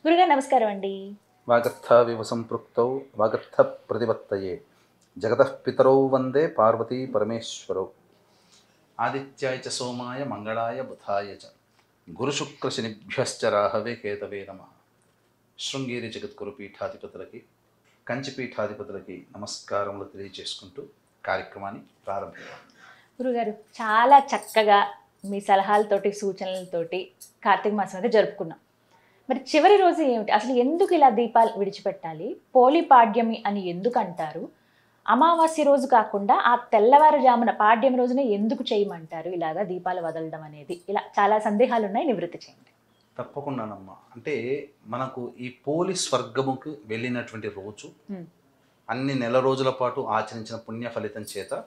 గురుగారు నమస్కారం అండి. వాగర్థావివ సంపృక్తౌ వాగర్థ ప్రతిపత్తయే జగతః పితరౌ వందే పార్వతీ పరమేశ్వరౌ ఆదిత్యాయ చ సోమాయ మంగళాయ బుధాయ చ గురుశుక్రశనిభ్యశ్చ రాహవే కేతవే నమః. శృంగేరి జగద్గురు పీఠాధిపతులకి కంచి పీఠాధిపతులకి నమస్కారములు తెలియజేసుకుంటూ కార్యక్రమాన్ని ప్రారంభిద్దాం. గురుగారు చాలా చక్కగా మీ సలహాలతోటి సూచనలతోటి కార్తీక మాసం అయితే జరుపుకున్నాం. మరి చివరి రోజు ఏమిటి, అసలు ఎందుకు ఇలా దీపాలు విడిచిపెట్టాలి, పోలి పాడ్యమి అని ఎందుకు అంటారు, అమావాస్య రోజు కాకుండా ఆ తెల్లవారుజామున పాడ్యం రోజున ఎందుకు చేయమంటారు ఇలాగా దీపాలు వదలడం అనేది, ఇలా చాలా సందేహాలు ఉన్నాయి, నివృత్తి చేయండి. తప్పకుండానమ్మా. అంటే మనకు ఈ పోలి స్వర్గముకు వెళ్ళినటువంటి రోజు అన్ని నెల రోజుల పాటు ఆచరించిన పుణ్య ఫలితం చేత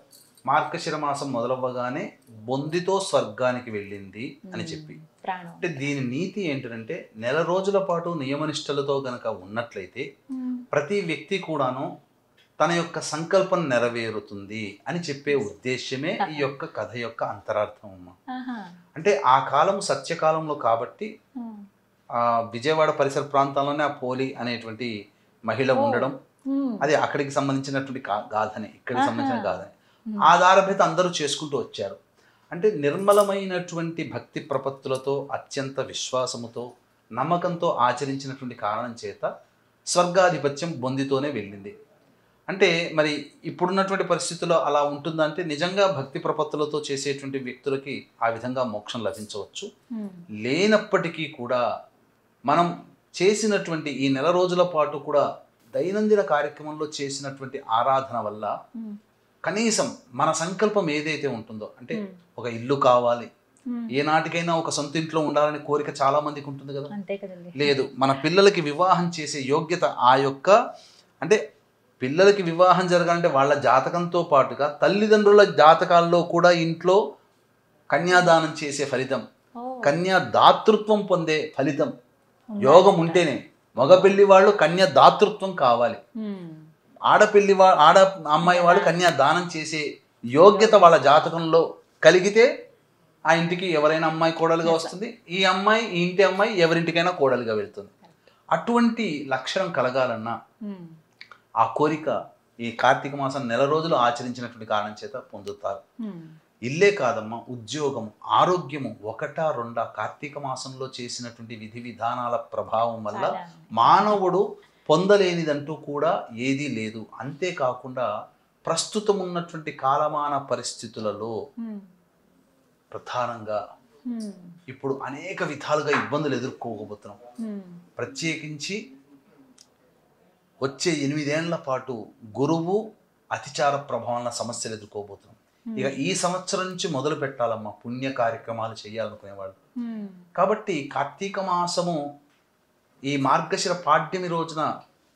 మార్గశిర మాసం మొదలవ్వగానే బొందితో స్వర్గానికి వెళ్ళింది అని చెప్పి, అంటే దీని నీతి ఏంటంటే నెల రోజుల పాటు నియమనిష్టలతో గనక ఉన్నట్లయితే ప్రతి వ్యక్తి కూడాను తన యొక్క సంకల్పం నెరవేరుతుంది అని చెప్పే ఉద్దేశ్యమే ఈ యొక్క కథ యొక్క అంతరార్థం అమ్మా. అంటే ఆ కాలం సత్యకాలంలో కాబట్టి విజయవాడ పరిసర ప్రాంతాల్లోనే ఆ పోలి అనేటువంటి మహిళ ఉండడం, అది అక్కడికి సంబంధించినటువంటి గాథనే, ఇక్కడికి సంబంధించిన గాథనే ఆధారభేత అందరూ చేసుకుంటూ వచ్చారు. అంటే నిర్మలమైనటువంటి భక్తి ప్రపత్తులతో అత్యంత విశ్వాసముతో నమ్మకంతో ఆచరించినటువంటి కారణం చేత స్వర్గాధిపత్యం బొందితోనే వెళ్ళింది. అంటే మరి ఇప్పుడున్నటువంటి పరిస్థితుల్లో అలా ఉంటుందంటే నిజంగా భక్తి ప్రపత్తులతో చేసేటువంటి వ్యక్తులకి ఆ విధంగా మోక్షం లభించవచ్చు. లేనప్పటికీ కూడా మనం చేసినటువంటి ఈ నెల రోజుల పాటు కూడా దైనందిన కార్యక్రమంలో చేసినటువంటి ఆరాధన వల్ల కనీసం మన సంకల్పం ఏదైతే ఉంటుందో, అంటే ఒక ఇల్లు కావాలి, ఏనాటికైనా ఒక సొంత ఇంట్లో ఉండాలనే కోరిక చాలా మందికి ఉంటుంది కదా. లేదు, మన పిల్లలకి వివాహం చేసే యోగ్యత ఆ యొక్క, అంటే పిల్లలకి వివాహం జరగాలంటే వాళ్ళ జాతకంతో పాటుగా తల్లిదండ్రుల జాతకాల్లో కూడా ఇంట్లో కన్యాదానం చేసే ఫలితం, కన్యా దాతృత్వం పొందే ఫలితం యోగం ఉంటేనే. మగ పెళ్లి వాళ్ళు కన్యా దాతృత్వం కావాలి, ఆడ అమ్మాయి వాళ్ళు కన్యా దానం చేసే యోగ్యత వాళ్ళ జాతకంలో కలిగితే ఆ ఇంటికి ఎవరైనా అమ్మాయి కోడలుగా వస్తుంది, ఈ అమ్మాయి ఈ ఇంటి అమ్మాయి ఎవరింటికైనా కోడలుగా వెళ్తుంది. అటువంటి లక్షణం కలగాలన్నా ఆ కోరిక ఈ కార్తీక మాసం నెల రోజులు ఆచరించినటువంటి కారణం చేత పొందుతారు. ఇల్లే కాదమ్మా, ఉద్యోగము, ఆరోగ్యము, ఒకటా రెండా కార్తీక మాసంలో చేసినటువంటి విధి విధానాల ప్రభావం వల్ల మానవుడు పొందలేనిదంటూ కూడా ఏదీ లేదు. అంతేకాకుండా ప్రస్తుతం ఉన్నటువంటి కాలమాన పరిస్థితులలో ప్రధానంగా ఇప్పుడు అనేక విధాలుగా ఇబ్బందులు ఎదుర్కోకపోతున్నాం. ప్రత్యేకించి వచ్చే 8 ఏళ్ల పాటు గురువు అతిచార ప్రభావాల సమస్యలు ఎదుర్కోబోతున్నాం. ఇక ఈ సంవత్సరం నుంచి మొదలు పెట్టాలమ్మా పుణ్య కార్యక్రమాలు చేయాలనుకునేవాళ్ళు. కాబట్టి కార్తీక మాసము ఈ మార్గశిర పాడ్యమి రోజున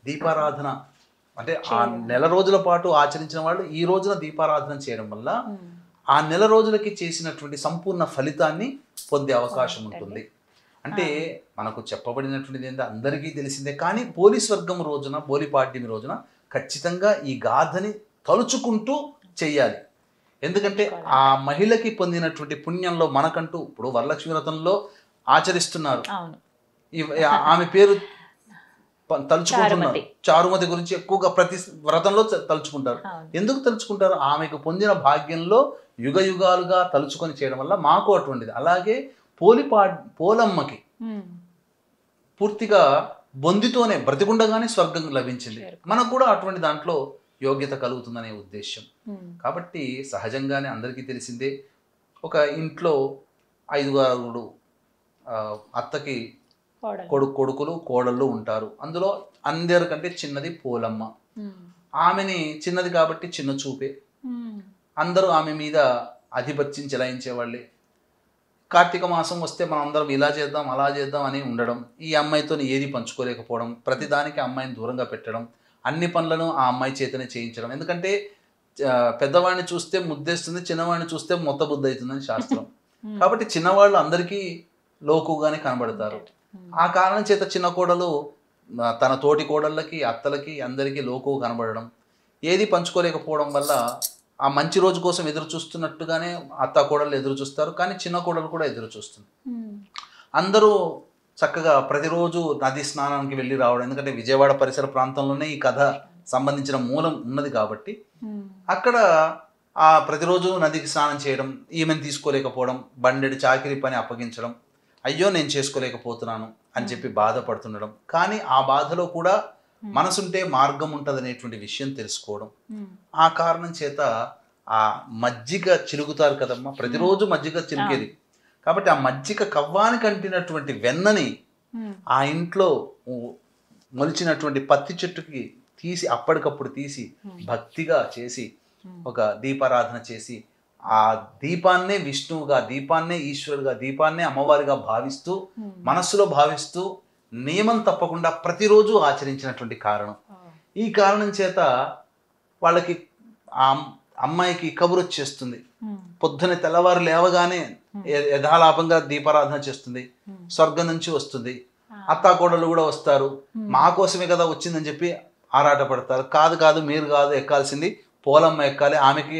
దీపారాధన, అంటే ఆ నెల రోజుల పాటు ఆచరించిన వాళ్ళు ఈ రోజున దీపారాధన చేయడం వల్ల ఆ నెల రోజులకి చేసినటువంటి సంపూర్ణ ఫలితాన్ని పొందే అవకాశం ఉంటుంది. అంటే మనకు చెప్పబడినటువంటిది ఏంటంటే అందరికీ తెలిసిందే, కానీ పోలి స్వర్గం రోజున, పోలి పాడ్యమి రోజున ఖచ్చితంగా ఈ గాథని తలుచుకుంటూ చెయ్యాలి. ఎందుకంటే ఆ మహిళకి పొందినటువంటి పుణ్యంలో మనకంటూ ఇప్పుడు వరలక్ష్మి వ్రతంలో ఆచరిస్తున్నారు, ఆమె పేరు తలుచుకుంటున్నారు, చారుమతి గురించి ఎక్కువగా ప్రతి వ్రతంలో తలుచుకుంటారు. ఎందుకు తలుచుకుంటారు? ఆమెకు పొందిన భాగ్యంలో యుగ యుగాలుగా తలుచుకొని చేయడం వల్ల మాకు అటువంటిది. అలాగే పోలమ్మకి పూర్తిగా బొందితోనే బ్రతికుండగానే స్వర్గం లభించింది, మనకు కూడా అటువంటి దాంట్లో యోగ్యత కలుగుతుందనే ఉద్దేశం. కాబట్టి సహజంగానే అందరికీ తెలిసిందే, ఒక ఇంట్లో 5 అత్తకి కొడుకులు కోడళ్ళు ఉంటారు. అందులో అందరికంటే చిన్నది పోలమ్మ. ఆమెని చిన్నది కాబట్టి చిన్న చూపే, అందరూ ఆమె మీద ఆధిపత్యం చెలాయించేవాళ్ళే. కార్తీక మాసం వస్తే మనం అందరం ఇలా చేద్దాం అలా చేద్దాం అని ఉండడం, ఈ అమ్మాయితో ఏది పంచుకోలేకపోవడం, ప్రతిదానికి అమ్మాయిని దూరంగా పెట్టడం, అన్ని పనులను ఆ అమ్మాయి చేతనే చేయించడం. ఎందుకంటే పెద్దవాడిని చూస్తే ముద్దేస్తుంది, చిన్నవాడిని చూస్తే మొత్త బుద్ధి అవుతుందని శాస్త్రం. కాబట్టి చిన్నవాళ్ళు అందరికీ లోకుగానే కనబడతారు. ఆ కారణం చేత చిన్న కోడలు తన తోటి కోడళ్ళకి, అత్తలకి, అందరికీ లోకు కనబడడం, ఏది పంచుకోలేకపోవడం వల్ల ఆ మంచి రోజు కోసం ఎదురు చూస్తున్నట్టుగానే అత్త కోడళ్ళు ఎదురు చూస్తారు, కానీ చిన్న కోడలు కూడా ఎదురు చూస్తుంది. అందరూ చక్కగా ప్రతిరోజు నది స్నానానికి వెళ్ళి రావడం, ఎందుకంటే విజయవాడ పరిసర ప్రాంతంలోనే ఈ కథ సంబంధించిన మూలం ఉన్నది కాబట్టి అక్కడ ఆ ప్రతిరోజు నదికి స్నానం చేయడం, ఈమెను తీసుకోలేకపోవడం, బండెడి చాకిరీ పని అప్పగించడం, అయ్యో నేను చేసుకోలేకపోతున్నాను అని చెప్పి బాధపడుతుండడం. కానీ ఆ బాధలో కూడా మనసుంటే మార్గం ఉంటుంది అనేటువంటి విషయం తెలుసుకోవడం. ఆ కారణం చేత ఆ మజ్జిగ చిలుగుతారు కదమ్మా, ప్రతిరోజు మజ్జిగ చిలికేది కాబట్టి ఆ మజ్జిగ కవ్వానికి అంటినటువంటి వెన్నని ఆ ఇంట్లో మొలిచినటువంటి పత్తి చెట్టుకి తీసి అప్పటికప్పుడు తీసి భక్తిగా చేసి ఒక దీపారాధన చేసి ఆ దీపాన్నే విష్ణువుగా, దీపాన్నే ఈశ్వరుడుగా, దీపాన్నే అమ్మవారిగా భావిస్తూ మనస్సులో భావిస్తూ నియమం తప్పకుండా ప్రతిరోజు ఆచరించినటువంటి కారణం. ఈ కారణం చేత వాళ్ళకి ఆ అమ్మాయికి కబురు వచ్చేస్తుంది. పొద్దున తెల్లవారు లేవగానే యథాలాపంగా దీపారాధన చేస్తుంది, స్వర్గం నుంచి వస్తుంది. అత్తాకోడలు కూడా వస్తారు, మా కోసమే కదా వచ్చిందని చెప్పి ఆరాటపడతారు. కాదు కాదు మీరు కాదు ఎక్కాల్సింది, పోలమ్మ ఎక్కాలి, ఆమెకి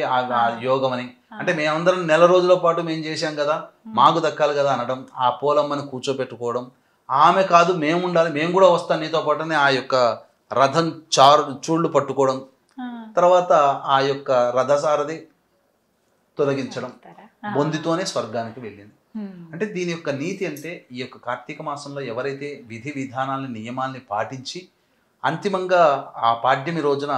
యోగం అని. అంటే మేమందరం నెల రోజుల పాటు మేము చేశాం కదా, మాకు దక్కాలి కదా అనడం, ఆ పోలమ్మని కూర్చోబెట్టుకోవడం. ఆమె కాదు మేము ఉండాలి, మేము కూడా వస్తాం నీతో పాటునే ఆ యొక్క రథం చూళ్ళు పట్టుకోవడం, తర్వాత ఆ యొక్క రథసారథి తొలగించడం, బొందితోనే స్వర్గానికి వెళ్ళింది. అంటే దీని యొక్క నీతి అంటే ఈ యొక్క కార్తీక మాసంలో ఎవరైతే విధి విధానాలని నియమాల్ని పాటించి అంతిమంగా ఆ పాడ్యమి రోజున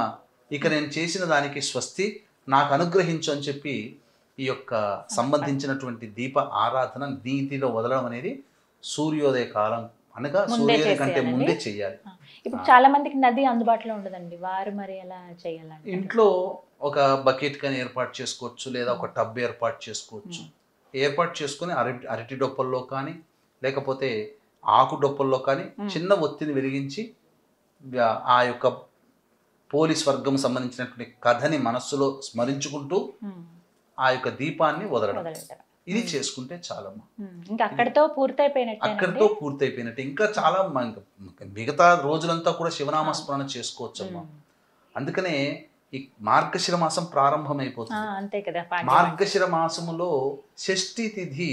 ఇక నేను చేసిన దానికి స్వస్తి నాకు అనుగ్రహించు అని చెప్పి ఈ యొక్క సంబంధించినటువంటి దీప ఆరాధన నీతిలో వదలడం అనేది సూర్యోదయ కాలం అనగా సూర్యోదయం కంటే ముందే చేయాలి. ఇప్పుడు చాలా మందికి నది అందుబాటులో ఉండదండి, వారు మరి ఎలా చేయాలంటే ఇంట్లో ఒక బకెట్ కానీ ఏర్పాటు చేసుకోవచ్చు, లేదా ఒక టబ్ ఏర్పాటు చేసుకోవచ్చు. ఏర్పాటు చేసుకుని అరటి డొప్పల్లో కానీ లేకపోతే ఆకు డొప్పల్లో కానీ చిన్న ఒత్తిని వెలిగించి ఆ యొక్క పోలీస్ వర్గం సంబంధించినటువంటి కథని మనస్సులో స్మరించుకుంటూ ఆ యొక్క దీపాన్ని వదలడం, ఇది చేసుకుంటే చాలమ్మా. ఇంకా అక్కడితో పూర్తయిపోయినట్టే. ఇంకా చాలా మిగతా రోజులంతా కూడా శివనామస్మరణ చేసుకోవచ్చమ్మా. అందుకనే ఈ మార్గశిర మాసం ప్రారంభమైపోతుంది. అంతే కదా, మార్గశిర మాసములో షష్ఠి తిథి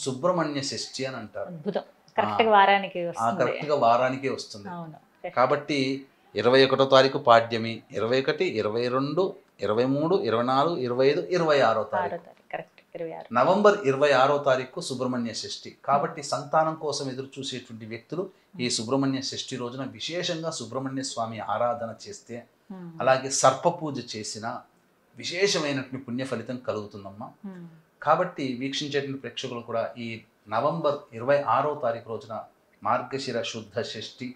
సుబ్రహ్మణ్య షష్ఠి అని అంటారు. కరెక్ట్ గా వారానికి వస్తుంది. కాబట్టి 21వ తారీఖు పాడ్యమి, 21, 22, 23, 24, 25, 26వ తారీఖు, నవంబర్ 26వ తారీఖు సుబ్రహ్మణ్య షష్ఠి. కాబట్టి సంతానం కోసం ఎదురు చూసేటువంటి వ్యక్తులు ఈ సుబ్రహ్మణ్య షష్ఠి రోజున విశేషంగా సుబ్రహ్మణ్య స్వామి ఆరాధన చేస్తే, అలాగే సర్ప పూజ చేసిన విశేషమైనటువంటి పుణ్య ఫలితం కలుగుతుందమ్మా. కాబట్టి వీక్షించేటువంటి ప్రేక్షకులు కూడా ఈ నవంబర్ 26వ తారీఖు రోజున మార్గశిర శుద్ధ షష్ఠి,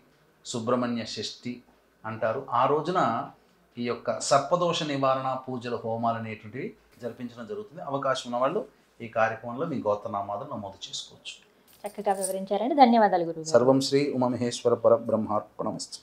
సుబ్రహ్మణ్య షష్ఠి అంటారు. ఆ రోజున ఈ యొక్క సర్పదోష నివారణ పూజల హోమాలు అనేటువంటివి జరిపించడం జరుగుతుంది. అవకాశం ఉన్న వాళ్ళు ఈ కార్యక్రమంలో మీ గోత్రనామాలను నమోదు చేసుకోవచ్చు. చక్కగా వివరించారండి, ధన్యవాదాలు గురువు. సర్వం శ్రీ ఉమామహేశ్వర పరబ్రహ్మార్పణమస్తు.